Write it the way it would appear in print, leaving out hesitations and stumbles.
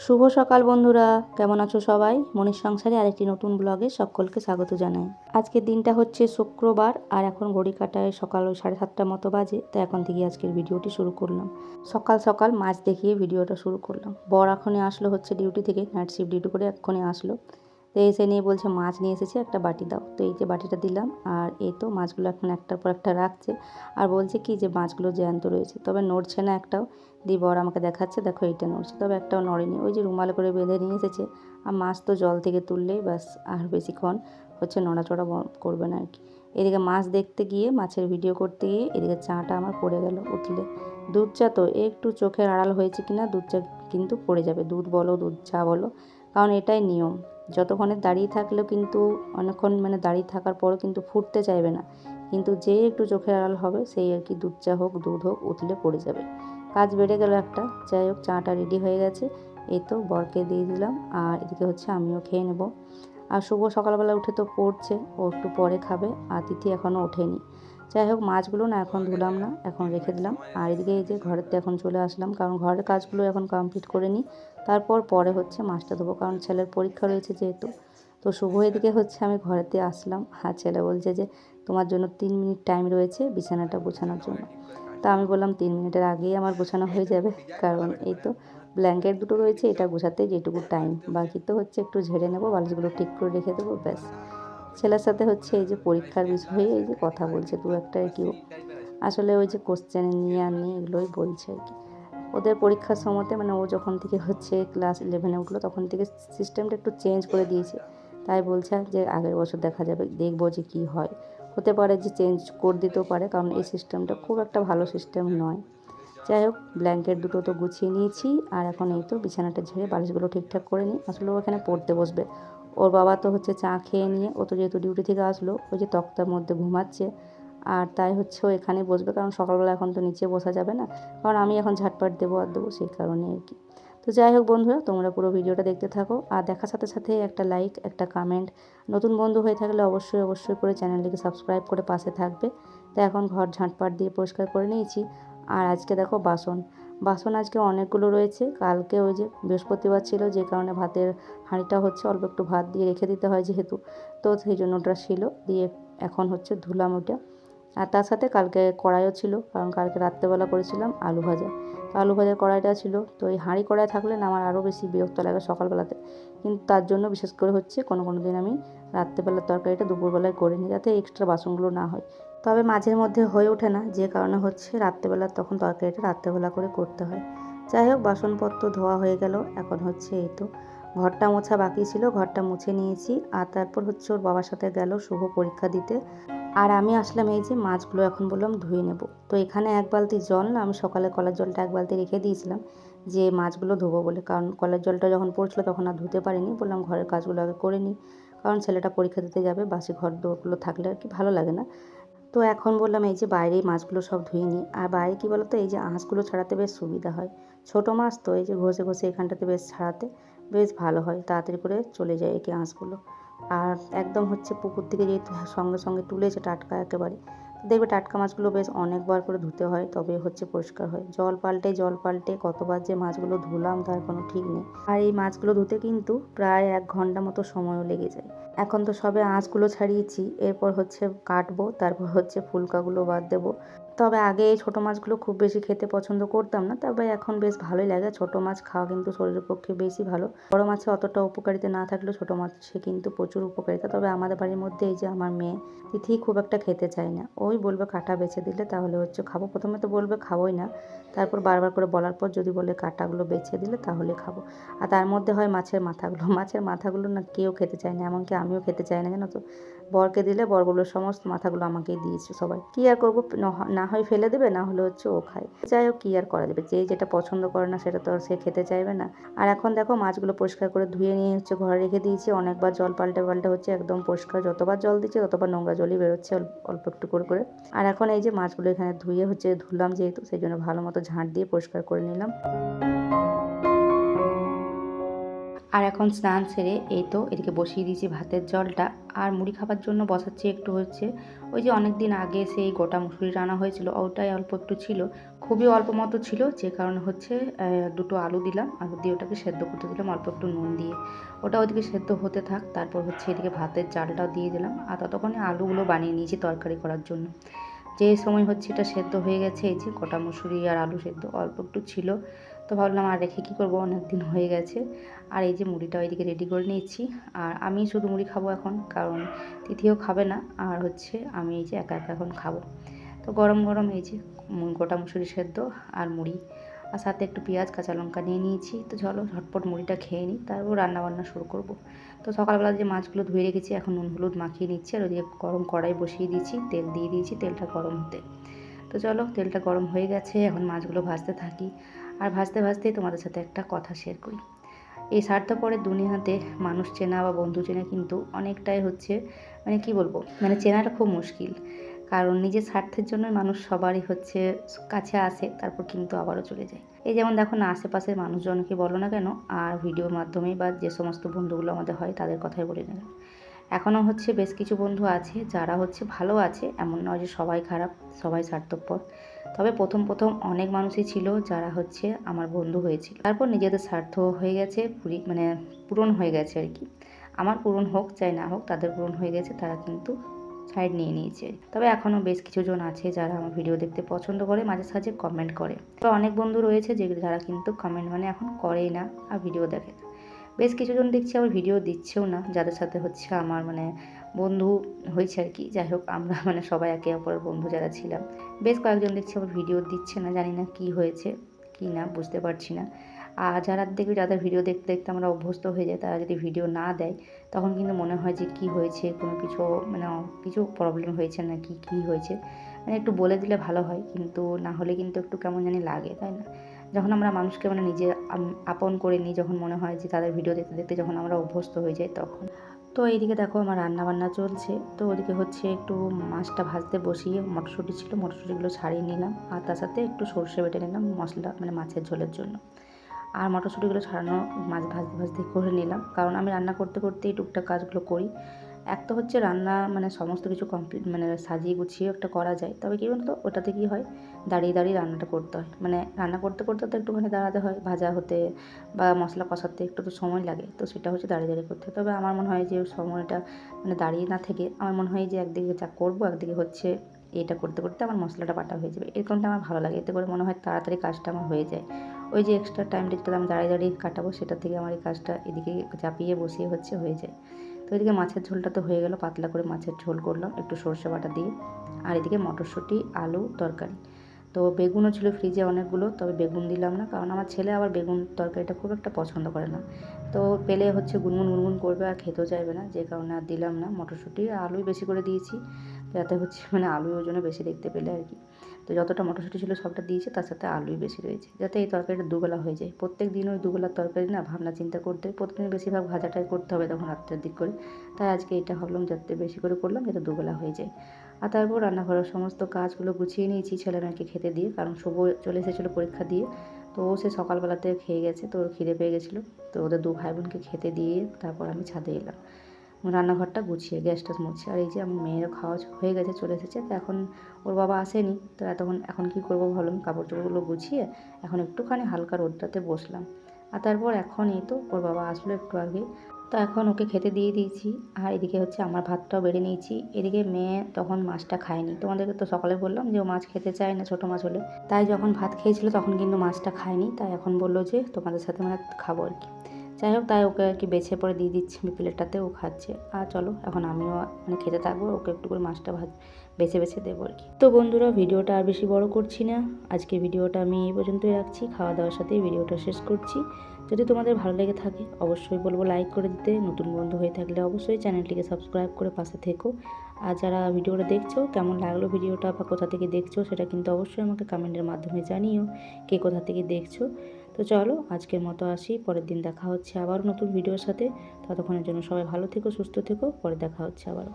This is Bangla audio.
শুভ সকাল বন্ধুরা, কেমন আছো সবাই? মনির সংসারে আরেকটি নতুন ব্লগে সকলকে স্বাগত জানাই। আজকের দিনটা হচ্ছে শুক্রবার আর এখন ঘড়ি কাটায় সকাল 7:30টার মতো বাজে। তো এখন থেকে আজকের ভিডিওটি শুরু করলাম। সকাল সকাল মাছ দেখিয়ে ভিডিওটা শুরু করলাম। বর এখনই আসলো হচ্ছে ডিউটি থেকে, নাইট শিফট ডিউটি করে এক্ষুনি আসলো। তো এসে নিয়ে বলছে মাছ নিয়ে এসেছে, একটা বাটি দাও। তো এই যে বাটিটা দিলাম, আর এই তো মাছগুলো এখন একটার পর একটা রাখছে আর বলছে কি যে মাছগুলো জ্যান্ত রয়েছে, তবে নড়ছে না একটাও। দিয়ে বর আমাকে দেখাচ্ছে, দেখো এইটা নড়ছে, তবে একটাও নড়েনি। ওই যে রুমাল করে বেঁধে নিয়ে এসেছে। আর মাছ তো জল থেকে তুললেই ব্যাস, আর বেশিক্ষণ হচ্ছে নড়াচড়া করবে না আর কি। এদিকে মাছ দেখতে গিয়ে, মাছের ভিডিও করতে গিয়ে এদিকে চাটা আমার পড়ে গেল উঠলে। দুধ চা তো একটু চোখের আড়াল হয়েছে কিনা, দুধ চা কিন্তু পড়ে যাবে, দুধ বলো দুধ চা বলো, কারণ এটাই নিয়ম। যতক্ষণে দাঁড়িয়ে থাকলেও কিন্তু অনেকক্ষণ দাঁড়িয়ে থাকার পরও কিন্তু ফুটতে চাইবে না, কিন্তু যে একটু চোখের আড়াল হবে সেই আর কি, দুধ চা হোক দুধ হোক উতলে পড়ে যাবে। কাজ বেড়ে গেল একটা। যাই হোক, চাটা রেডি হয়ে গেছে, এই তো বরকে দিয়ে দিলাম, আর এদিকে হচ্ছে আমিও খেয়ে নেব। আর শুভ সকালবেলা উঠে তো পড়ছে, ও একটু পরে খাবে, আর তিথি এখনও ওঠেনি। যাই হোক, মাছগুলো না এখন ধুলাম না, এখন রেখে দিলাম। আর এদিকে এই যে ঘরেতে এখন চলে আসলাম, কারণ ঘরের কাজগুলো এখন কমপ্লিট করে নিই, তারপর পরে হচ্ছে মাছটা ধোবো, কারণ ছেলের পরীক্ষা রয়েছে যেহেতু। তো শুভ এদিকে হচ্ছে আমি ঘরেতে আসলাম, আর ছেলে বলছে যে তোমার জন্য 3 মিনিট টাইম রয়েছে বিছানাটা গোছানোর জন্য। তা আমি বললাম 3 মিনিটের আগেই আমার গোছানো হয়ে যাবে, কারণ এই তো ব্ল্যাঙ্কেট দুটো রয়েছে, এটা গোছাতে যেটুকু টাইম, বাকি তো হচ্ছে একটু ঝেড়ে নেবো, বালিশগুলো ঠিক করে রেখে দেবো, ব্যাস। ছেলের সাথে হচ্ছে এই যে পরীক্ষার বিষয়ে এই যে কথা বলছে দু একটা আর কি, আসলে ওই যে কোশ্চেন নিয়ে আনি এগুলোই বলছে আর কি। ওদের পরীক্ষার সময়তে ও যখন থেকে হচ্ছে ক্লাস 11-এ উঠলো তখন থেকে সিস্টেমটা একটু চেঞ্জ করে দিয়েছে। তাই বলছে যে আগের বছর দেখা যাবে, দেখবো যে কী হয়। হতে পারে যে চেঞ্জ করে দিতেও পারে, কারণ এই সিস্টেমটা খুব একটা ভালো সিস্টেম নয়। যাই হোক, ব্ল্যাঙ্কেট দুটো তো গুছিয়ে নিয়েছি, আর এখন এই তো বিছানাটা ঝেড়ে বালিশগুলো ঠিকঠাক করে নিই। আসলে ও এখানে পড়তে বসবে। ওর বাবা তো হচ্ছে চা খেয়ে নিয়ে, ও তো যেহেতু ডিউটি থেকে আসলো, ওই যে তক্তার মধ্যে ঘুমাচ্ছে, আর তাই হচ্ছে ও এখানেই বসবে, কারণ সকালবেলা এখন তো নিচে বসা যাবে না, কারণ আমি এখন ঝাটপাট দেবো আর দেবো, সেই কারণে আর কি। তো যাই হোক বন্ধুরা, তোমরা পুরো ভিডিওটা দেখতে থাকো, আর দেখার সাথে সাথে একটা লাইক, একটা কমেন্ট, নতুন বন্ধু হয়ে থাকলে অবশ্যই অবশ্যই করে চ্যানেলটিকে সাবস্ক্রাইব করে পাশে থাকবে। তো এখন ঘর ঝাঁটপাট দিয়ে পরিষ্কার করে নিয়েছি। আর আজকে দেখো বাসন বাসন আজকে অনেকগুলো রয়েছে। কালকে ওই যে বৃহস্পতিবার ছিল, যে কারণে ভাতের হাঁড়িটা হচ্ছে অল্প একটু ভাত দিয়ে রেখে দিতে হয় যেহেতু, তো সেই জন্য ওটা ছিল দিয়ে এখন হচ্ছে ধুলাম ওটা। আর তার সাথে কালকে কড়াইও ছিল, কারণ কালকে রাত্রেবেলা করেছিলাম আলু ভাজা, তো আলু ভাজার কড়াইটা ছিল। তো এই হাঁড়ি কড়াই থাকলে না আমার আরও বেশি বিরক্ত লাগে সকালবেলাতে, কিন্তু তার জন্য বিশেষ করে হচ্ছে কোনো কোনো দিন আমি রাত্রেবেলার তরকারিটা দুপুরবেলায় করে নিই, যাতে এক্সট্রা বাসনগুলো না হয়। তবে মাঝের মধ্যে হয়ে ওঠে না, যে কারণে হচ্ছে রাত্রেবেলা তখন তরকারিটা রাত্রেবেলা করে করতে হয়। যাই হোক, বাসনপত্র ধোয়া হয়ে গেল, এখন হচ্ছে এই তো ঘরটা মোছা বাকি ছিল, ঘরটা মুছে নিয়েছি। আর তারপর হচ্ছে ওর বাবার সাথে গেল শুভ পরীক্ষা দিতে, আর আমি আসলাম এই যে মাছগুলো এখন বললাম ধুয়ে নেব। তো এখানে 1 বালতি জল না, আমি সকালে কলের জলটা 1 বালতি রেখে দিয়েছিলাম যে মাছগুলো ধোবো বলে, কারণ কলের জলটা যখন পড়ছিল তখন আর ধুতে পারিনি, বললাম ঘরের কাজগুলো আগে করে নিই, কারণ ছেলেটা পরীক্ষা দিতে যাবে, বাসি ঘর দোরগুলো থাকলে আর কি ভালো লাগে না। তো এখন বললাম এই যে বাইরেই মাছগুলো সব ধুয়ে নিই, আর বাইরে কী বলো তো, এই যে আঁশগুলো ছাড়াতে বেশ সুবিধা হয়, ছোটো মাছ তো এই যে ঘষে ঘষে এখানটাতে বেশ ছাড়াতে বেশ ভালো হয়, তাড়াতাড়ি করে চলে যায় একে আঁশগুলো। আর একদম হচ্ছে পুকুর থেকে যেহেতু সঙ্গে সঙ্গে তুলেছে টাটকা একেবারে, দেখবে টাটকা মাছগুলো বেশ অনেকবার করে ধুতে হয়, তবে হচ্ছে পরিষ্কার হয়। জল পাল্টে কতবার যে মাছগুলো ধুলাম তার কোনো ঠিক নেই। আর এই মাছগুলো ধুতে কিন্তু প্রায় 1 ঘন্টা মতো সময়ও লেগে যায়। এখন তো সবে আঁশগুলো ছাড়িয়েছি, এরপর হচ্ছে কাটবো, তারপর হচ্ছে ফুলকাগুলো বাদ দেবো। তবে আগে এই ছোটো মাছগুলো খুব বেশি খেতে পছন্দ করতাম না, তবে এখন বেশ ভালোই লাগে। ছোটো মাছ খাওয়া কিন্তু শরীরের পক্ষে বেশি ভালো। বড় মাছে অতটা উপকারিতা না থাকলেও ছোটো মাছে কিন্তু প্রচুর উপকারিতা। তবে আমাদের বাড়ির মধ্যে এই যে আমার মেয়ে তিথি খুব একটা খেতে চায় না, ওই বলবে কাঁটা বেছে দিলে তাহলে হচ্ছে খাবো। প্রথমে তো বলবে খাবোই না, তারপর বারবার করে বলার পর যদি বলে কাঁটাগুলো বেছে দিলে তাহলে খাবো। আর তার মধ্যে হয় মাছের মাথাগুলো, মাছের মাথাগুলো না কেউ খেতে চায় না, এমনকি আমিও খেতে চাই না, জানো তো। বরকে দিলে বরগুলোর সমস্ত মাথাগুলো আমাকেই দিয়েছে সবাই। কী আর করবো, না হয় ফেলে দেবে, না হলে হচ্ছে ও খায়। যাই হোক, কী আর করা যাবে, যে যেটা পছন্দ করে না সেটা তো আর সে খেতে চাইবে না। আর এখন দেখো মাছগুলো পরিষ্কার করে ধুয়ে নিয়ে হচ্ছে ঘরে রেখে দিয়েছি। অনেকবার জল পাল্টে পাল্টে হচ্ছে একদম পরিষ্কার, যতবার জল দিচ্ছে ততবার নোংরা জলই বেরোচ্ছে অল্প একটু করে করে। আর এখন এই যে মাছগুলো এখানে ধুয়ে হচ্ছে ধুলাম যেহেতু, সেই জন্য ভালো মতো ঝাঁট দিয়ে পরিষ্কার করে নিলাম। আর এখন স্নান সেরে এই তো এদিকে বসিয়ে দিয়েছি ভাতের জলটা, আর মুড়ি খাবার জন্য বসাচ্ছি একটু হচ্ছে ওই যে অনেক দিন আগে সেই গোটা মুসুরি রান্না হয়েছিল, ওটাই অল্প একটু ছিল, খুবই অল্প মতো ছিল, যে কারণে হচ্ছে দুটো আলু দিলাম, আলু দিয়ে ওটাকে সেদ্ধ করতে দিলাম অল্প একটু নুন দিয়ে। ওটা ওইদিকে সেদ্ধ হতে থাক, তারপর হচ্ছে এদিকে ভাতের চালটাও দিয়ে দিলাম, আর ততক্ষণে আলুগুলো বানিয়ে নিয়েছি তরকারি করার জন্য। যে সময় হচ্ছে এটা সেদ্ধ হয়ে গেছে, এই যে গোটা মুসুরি আর আলু সেদ্ধ অল্প একটু ছিল, তো ভাবলাম আর রেখে কী করবো, অনেক দিন হয়ে গেছে। আর এই যে মুড়িটা ওইদিকে রেডি করে নিয়েছি, আর আমি শুধু মুড়ি খাবো এখন, কারণ তিথিও খাবে না, আর হচ্ছে আমি এই যে একা একা এখন খাবো। তো গরম গরম এই যে গোটা মুসুরি সেদ্ধ আর মুড়ি, আর সাথে একটু পেঁয়াজ কাঁচা লঙ্কা নিয়ে নিয়েছি। তো চলো ঝটপট মুড়িটা খেয়ে নিই, তারপর রান্নাবান্না শুরু করব। তো সকালবেলা যে মাছগুলো ধুয়ে রেখেছি এখন নুন হলুদ মাখিয়ে নিচ্ছি, আর ওইদিকে গরম কড়াই বসিয়ে দিয়েছি, তেল দিয়ে দিয়েছি, তেলটা গরম হতে। তো চলো তেলটা গরম হয়ে গেছে, এখন মাছগুলো ভাজতে থাকি, আর ভাজতে ভাজতেই তোমাদের সাথে একটা কথা শেয়ার করি। এই স্বার্থপরের দুনিয়াতে মানুষ চেনা বা বন্ধু চেনা কিন্তু অনেকটাই হচ্ছে মানে কি বলবো, মানে চেনাটা খুব মুশকিল, কারণ নিজের স্বার্থের জন্য মানুষ সবারই হচ্ছে কাছে আসে, তারপর কিন্তু আবারও চলে যায়। এই যেমন দেখো না, আশেপাশের মানুষজনকে বলো না কেন, আর ভিডিওর মাধ্যমে বা যে সমস্ত বন্ধুগুলো আমাদের হয় তাদের কথাই বলে না কেন, এখনও হচ্ছে বেশ কিছু বন্ধু আছে যারা হচ্ছে ভালো আছে, এমন নয় যে সবাই খারাপ, সবাই স্বার্থপর। তবে প্রথম প্রথম অনেক মানুষই ছিল যারা হচ্ছে আমার বন্ধু হয়েছিল, তারপর নিজেদের স্বার্থ হয়ে গেছে, মানে পূরণ হয়ে গেছে আর কি। আমার পূরণ হোক চাই না হোক, তাদের পূরণ হয়ে গেছে, তারা কিন্তু সাইড নিয়ে নিয়েছে। তবে এখনও বেশ কিছুজন আছে যারা আমার ভিডিও দেখতে পছন্দ করে, মাঝে সাঝে কমেন্ট করে। তো অনেক বন্ধু রয়েছে যারা কিন্তু কমেন্ট মানে এখন করেই না আর ভিডিও দেখে না। বেশ কিছুজন দেখছি আবার ভিডিও দিচ্ছেও না, যাদের সাথে হচ্ছে আমার মানে বন্ধু হয়েছে আর কি। যাই হোক, আমরা মানে সবাই একে অপরের বন্ধু যারা ছিলাম, বেশ কয়েকজন দেখছি আবার ভিডিও দিচ্ছে না, জানি না কি হয়েছে কি না, বুঝতে পারছি না। আর যারা দেখবে, যাদের ভিডিও দেখতে দেখতে আমরা অভ্যস্ত হয়ে যাই, তারা যদি ভিডিও না দেয় তখন কিন্তু মনে হয় যে কি হয়েছে, কোনো কিছু মানে কিছু প্রবলেম হয়েছে না কি হয়েছে, মানে একটু বলে দিলে ভালো হয়, কিন্তু না হলে কিন্তু একটু কেমন জানি লাগে, তাই না? যখন আমরা মানুষকে মানে নিজে আপন করে নিই, যখন মনে হয় যে তাদের ভিডিও দেখতে দেখতে যখন আমরা অভ্যস্ত হয়ে যাই তখন। তো এইদিকে দেখো আমার রান্নাবান্না চলছে, তো ওদিকে হচ্ছে একটু মাছটা ভাজতে বসিয়ে মটরশুঁটি ছিল, মটরশুঁটিগুলো ছাড়িয়ে নিলাম, আর তার সাথে একটু সর্ষে বেটে নিলাম মশলা মানে মাছের ঝোলের জন্য। আর মটরশুঁটিগুলো ছাড়ানো মাছ ভাজতে ভাজতে করে নিলাম, কারণ আমি রান্না করতে করতেই টুকটাক কাজগুলো করি। এক তো হচ্ছে রান্না মানে সমস্ত কিছু কমপ্লিট মানে সাজিয়ে গুছিয়ে একটা করা যায়, তবে কী বলতো ওটাতে কী হয়, দাঁড়িয়ে দাঁড়িয়ে রান্নাটা করতে হয়, মানে রান্না করতে করতে তো একটুখানি দাঁড়াতে হয়, ভাজা হতে বা মশলা কষাতে একটু তো সময় লাগে, তো সেটা হচ্ছে দাঁড়িয়ে দাঁড়িয়ে করতে হয়। তবে আমার মনে হয় যে সময়টা মানে দাঁড়িয়ে না থেকে আমার মনে হয় যে একদিকে যা করবো একদিকে হচ্ছে এটা করতে করতে আমার মশলাটা বাটা হয়ে যাবে, এরকমটা আমার ভালো লাগে, এতে করে মনে হয় তাড়াতাড়ি কাজটা আমার হয়ে যায়। ওই যে এক্সট্রা টাইমটা যেটা আমি দাঁড়িয়ে দাঁড়িয়ে কাটাবো, সেটা থেকে আমার এই কাজটা এদিকে চাপিয়ে বসিয়ে হচ্ছে হয়ে যায়। তো এদিকে মাছের ঝোলটা তো হয়ে গেল, পাতলা করে মাছের ঝোল করলাম একটু সর্ষে বাটা দিয়ে, আর এদিকে মটরশুঁটি আলু তরকারি। তো বেগুনও ছিল ফ্রিজে অনেকগুলো, তবে বেগুন দিলাম না, কারণ আমার ছেলে আবার বেগুন তরকারিটা খুব একটা পছন্দ করে না, তো পেলে হচ্ছে গুনগুন গুনগুন করবে আর খেতেও চাইবে না, যে কারণে আর দিলাম না। মটরশুঁটি আর আলুই বেশি করে দিয়েছি, যাতে হচ্ছে মানে আলুই ওই জন্য বেশি দেখতে পেলে আর কি। তো যতটা মটরশুঁটি ছিল সবটা দিয়েছি, তার সাথে আলুই বেশি রয়েছে, যাতে এই তরকারিটা দুবেলা হয়ে যায়। প্রত্যেক দিন ওই দুবেলার তরকারি না ভাবনা চিন্তা করতে, প্রতিদিন বেশিরভাগ ভাজাটাই করতে হবে তখন রাত্রের দিক করে, তাই আজকে এটা ভাবলাম যাতে বেশি করে করলাম, যাতে দুবেলা হয়ে যায়। আর তারপর রান্নাঘরের সমস্ত কাজগুলো গুছিয়ে নিয়েছি ছেলে মেয়েকে খেতে দিয়ে, কারণ শুভ চলে এসেছিলো পরীক্ষা দিয়ে, তো ও সে সকালবেলাতে খেয়ে গেছে, তো ওর খিদে পেয়ে গেছিলো, তো ওদের দু ভাই বোনকে খেতে দিয়ে তারপর আমি ছাদে এলাম রান্নাঘরটা গুছিয়ে, গ্যাসটা মুছে। আর এই যে আমার মেয়েরও খাওয়া হয়ে গেছে, চলে এসেছে, তো এখন ওর বাবা আসেনি, তো এখন কী করবো ভাবলাম কাপড় চোপড়গুলো গুছিয়ে এখন একটুখানি হালকা রোদটাতে বসলাম। আর তারপর এখন এই তো ওর বাবা আসলো একটু আগে, তো এখন ওকে খেতে দিয়ে দিয়েছি। আর এদিকে হচ্ছে আমার ভাতটাও বেড়ে নিয়েছি। এদিকে মেয়ে তখন মাছটা খায়নি, তোমাদেরকে তো সকালে বললাম যে ও মাছ খেতে চায় না ছোটো মাছ হলে, তাই যখন ভাত খেয়েছিল তখন কিন্তু মাছটা খায়নি, তাই এখন বললো যে তোমাদের সাথে মানে খাবো আর কি। যাই হোক, তাই ওকে আর কি বেছে পরে দিয়ে দিচ্ছি আমি প্লেটটাতে, ও খাচ্ছে। আর চলো এখন আমিও মানে খেতে থাকবো, ওকে একটু করে মাছটা বেছে বেছে দেবো আর কি। তো বন্ধুরা, ভিডিওটা আর বেশি বড় করছি না, আজকে ভিডিওটা আমি এই পর্যন্তই রাখছি, খাওয়া দাওয়ার সাথেই ভিডিওটা শেষ করছি। যদি তোমাদের ভালো লেগে থাকে অবশ্যই বলবো লাইক করে দিতে, নতুন বন্ধু হয়ে থাকলে অবশ্যই চ্যানেলটিকে সাবস্ক্রাইব করে পাশে থেকো। আর যারা ভিডিওটা দেখছো কেমন লাগলো ভিডিওটা বা কোথা থেকে দেখছো সেটা কিন্তু অবশ্যই আমাকে কমেন্টের মাধ্যমে জানিও কে কোথা থেকে দেখছো। তো চলো আজকের মতো আসি, পরের দিন দেখা হচ্ছে আবার নতুন ভিডিওর সাথে। ততক্ষণের জন্য সবাই ভালো থেকো, সুস্থ থেকো, পরে দেখা হচ্ছে আবারও।